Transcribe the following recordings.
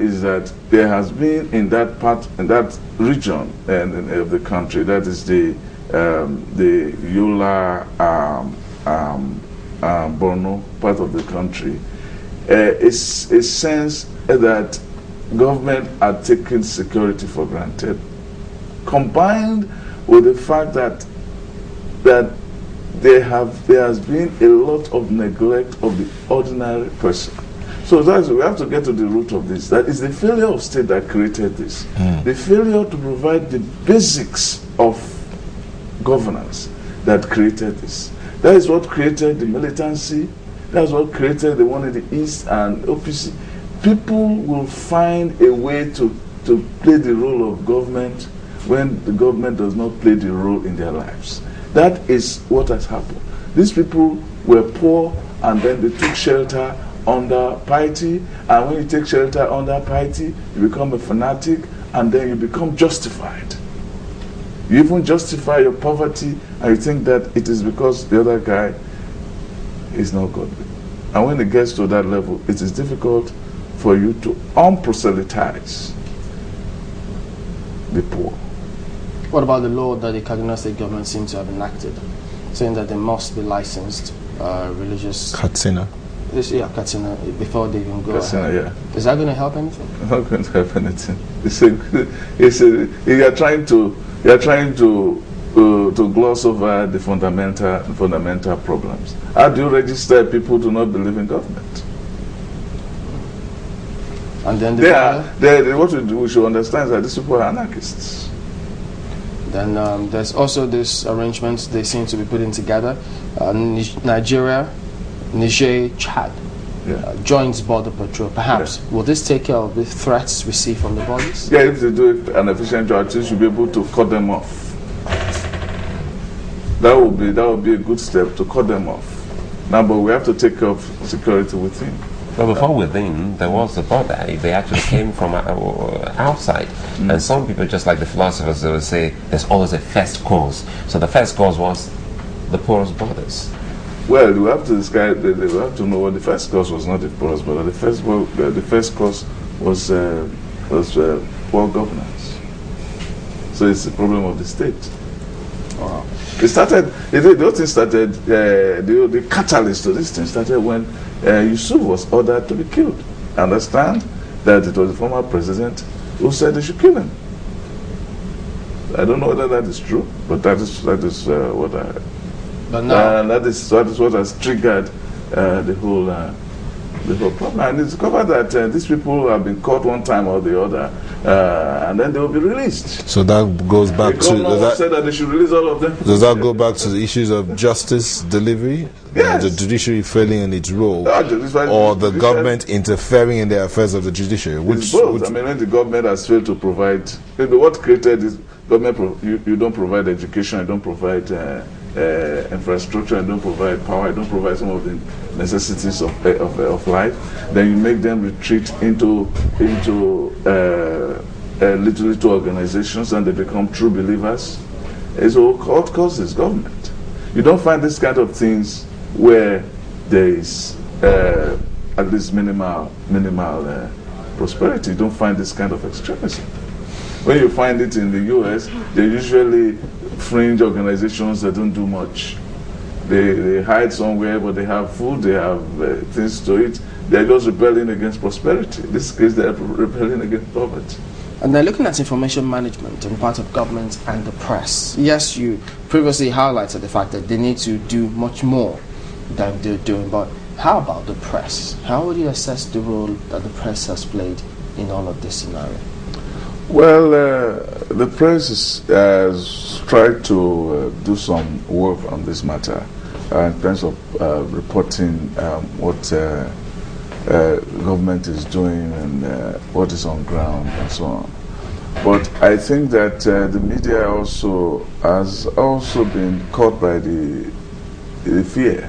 is that there has been in that part, in that region of the country, that is the Yola, Borno part of the country, is a sense that government are taking security for granted, combined with the fact that there has been a lot of neglect of the ordinary person. So we have to get to the root of this. That is the failure of state that created this. The failure to provide the basics of governance that created this. That is what created the militancy. That's what created the one in the East and OPC. People will find a way to play the role of government when the government does not play the role in their lives. That is what has happened. These people were poor, and then they took shelter under piety, and when you take shelter under piety, you become a fanatic, and then you become justified. You even justify your poverty, and you think that it is because the other guy is not godly. And when it gets to that level, it is difficult for you to unproselytize the poor. What about the law that the Kaduna State government seems to have enacted, saying that they must be licensed religious... Katsina. Katsina, before they even go Katsina, ahead. yeah. Is that going to help anything? It's not going to help anything. You are trying to gloss over the fundamental problems. How do you register people to not believe in government? And then what we should understand is that these people are anarchists. Then there's also this arrangement they seem to be putting together. Nigeria, Niger, Chad, joint border patrol. Perhaps will this take care of the threats received from the borders? Yeah, if they do an efficient job, you should be able to cut them off. That would be a good step to cut them off. Now, but we have to take care of security within. Well, before within, there was the border. They actually came from outside. And some people, just like the philosophers, they would say there's always a first cause. So the first cause was the porous borders. Well, we have to describe. We have to know what the first cause was. Not the porous border. The first cause was poor governance. So it's the problem of the state. Wow. It started. The whole thing started. The catalyst to this thing started when Yusuf was ordered to be killed. Understand that it was the former president who said they should kill him. I don't know whether that is true, but that is what I heard. But now, and that is what has triggered the whole problem. And it's discovered that these people have been caught one time or the other, and then they will be released. So that goes back to... said that they should release all of them. Does that go back to the issues of justice delivery? Yes. The judiciary failing in its role? Or the government interfering in the affairs of the judiciary? It's both. I mean, when the government has failed to provide... what created this government... You don't provide education, you don't provide... infrastructure, and don't provide power, and don't provide some of the necessities of life, then you make them retreat into little organizations, and they become true believers. It's all what causes government. You don't find this kind of things where there is at least minimal prosperity. You don't find this kind of extremism. When you find it in the US, they're usually fringe organizations that don't do much. They hide somewhere, but they have food, they have things to eat. They're just rebelling against prosperity. In this case, they're rebelling against poverty. And they're looking at information management on part of government and the press. Yes, you previously highlighted the fact that they need to do much more than they're doing, but how about the press? How would you assess the role that the press has played in all of this scenario? Well, the press has tried to do some work on this matter in terms of reporting what government is doing and what is on ground and so on. But I think that the media also has been caught by the fear,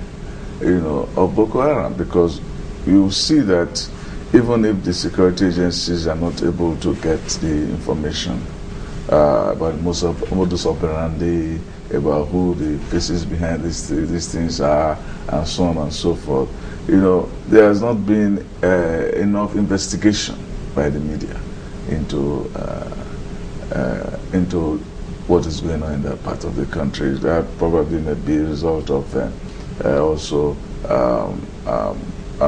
of Boko Haram, because you see that even if the security agencies are not able to get the information about modus operandi, about who the faces behind these things are, and so on and so forth, there has not been enough investigation by the media into what is going on in that part of the country. That probably may be a result of also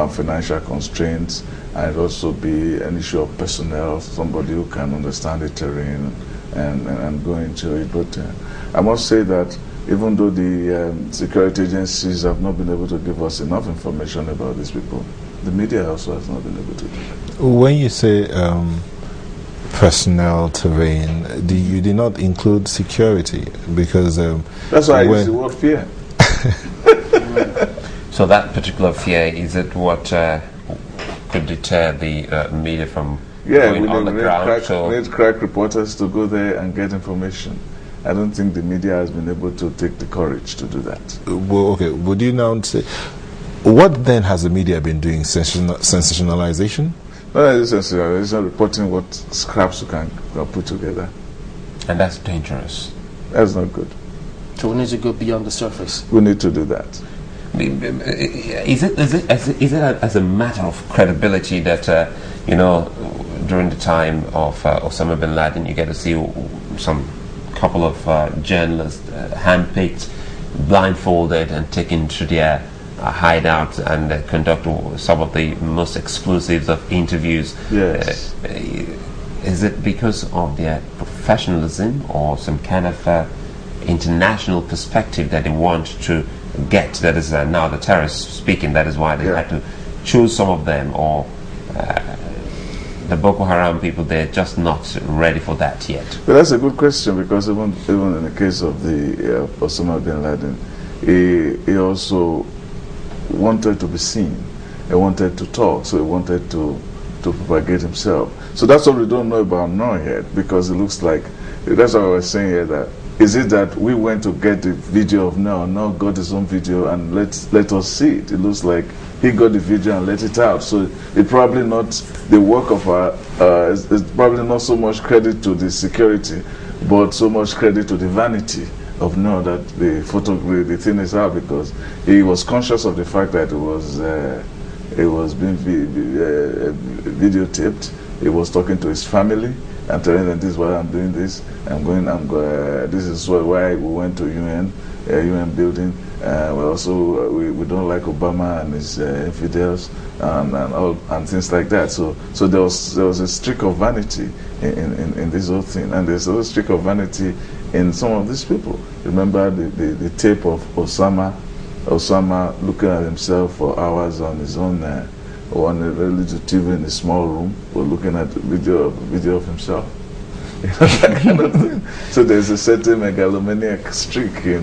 financial constraints, and also be an issue of personnel, somebody who can understand the terrain and go into it. But I must say that even though the security agencies have not been able to give us enough information about these people, the media also has not been able to do that. When you say personnel, terrain, you did not include security, because that's why I use the word fear. So that particular fear, is it what could deter the media from going on the ground? We need crack reporters to go there and get information. I don't think the media has been able to take the courage to do that. Well, okay. Would you now say, what then has the media been doing? Sensationalization? No, it's sensationalization, reporting what scraps you can put together. And that's dangerous. That's not good. So we need to go beyond the surface. We need to do that. Is it as a matter of credibility that, during the time of Osama bin Laden, you get to see some couple of journalists handpicked, blindfolded, and taken to their hideout and conduct some of the most exclusive of interviews? Yes. Is it because of their professionalism or some kind of international perspective that they want to get? That is now the terrorists speaking. That is why they had to choose some of them, or the Boko Haram people, they're just not ready for that yet. But that's a good question, because even in the case of the Osama bin Laden, he also wanted to be seen. He wanted to talk, so he wanted to propagate himself. So that's what we don't know about Noor yet, because it looks like, that's what I was saying here, that is it that we went to get the video of Noor got his own video and let us see it. It looks like he got the video and let it out. So it's probably not the work of it's probably not so much credit to the security, but so much credit to the vanity of Noor that the thing is out, because he was conscious of the fact that it was being videotaped. He was talking to his family and telling them, this is why I'm doing this. This is why we went to UN building. We don't like Obama and his infidels and things like that. So there was a streak of vanity in this whole thing, and there's also a streak of vanity in some of these people. Remember the tape of Osama looking at himself for hours on his own on a little TV in a small room, or looking at video of himself. That kind of thing. So there's a certain megalomaniac streak in